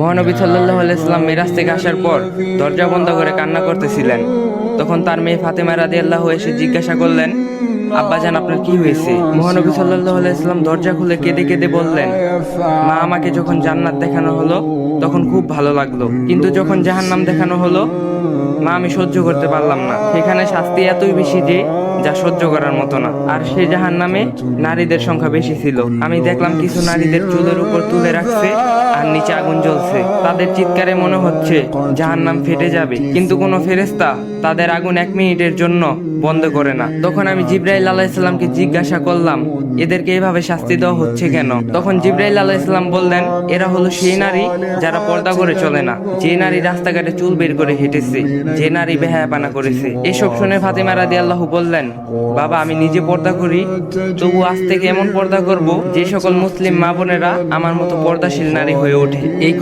মহানবী সাল্লাল্লাহু আলাইহি ওয়াসাল্লাম মিরাজ থেকে আসার পর দরজা বন্ধ করে কান্না করতেছিলেন। তখন তার মেয়ে ফাতেমা রাদিয়াল্লাহু এসে জিজ্ঞাসা করলেন, আব্বাজান আপনার কি হয়েছে? মহানবী সাল্লাল্লাহু আলাইহি ওয়াসাল্লাম দরজা খুলে কেঁদে কেঁদে বললেন, মা আমাকে যখন জান্নাত দেখানো হলো তখন খুব ভালো লাগলো, কিন্তু যখন জাহান্নাম দেখানো হলো মা আমি সহ্য করতে পারলাম না। সেখানে শাস্তি এতই বেশি যে যা সহ্য করার মতো না। আর সে জাহান্নামে নারীদের সংখ্যা বেশি ছিল। আমি দেখলাম কিছু নারীদের চুলের উপর তুলে রাখছে আর নিচে আগুন জ্বলছে। তাদের চিৎকারে মনে হচ্ছে জাহান্নাম ফেটে যাবে, কিন্তু কোনো ফেরেশতা তাদের আগুন 1 মিনিটের জন্য বন্ধ করে না। তখন আমি জিবরাইল আলাইহিস সালামকে জিজ্ঞাসা করলাম, এদেরকে এভাবে শাস্তি দেওয়া হচ্ছে কেন? তখন জিবরাইল আলাইহিস সালাম বললেন, এরা হলো সেই নারী যারা পর্দা করে চলে না, যে নারী রাস্তাঘাটে চুল বের করে হেঁটেছে, যে নারী বেহায়াপনা করেছে। এসব শুনে ফাতেমা রাদিয়াল্লাহু বললেন, বাবা আমি নিজে পর্দা করি, তবু আজ থেকে এমন পর্দা করব যে সকল মুসলিম মা বোনেরা আমার মতো পর্দাশীল নারী হয়ে ওঠে। এই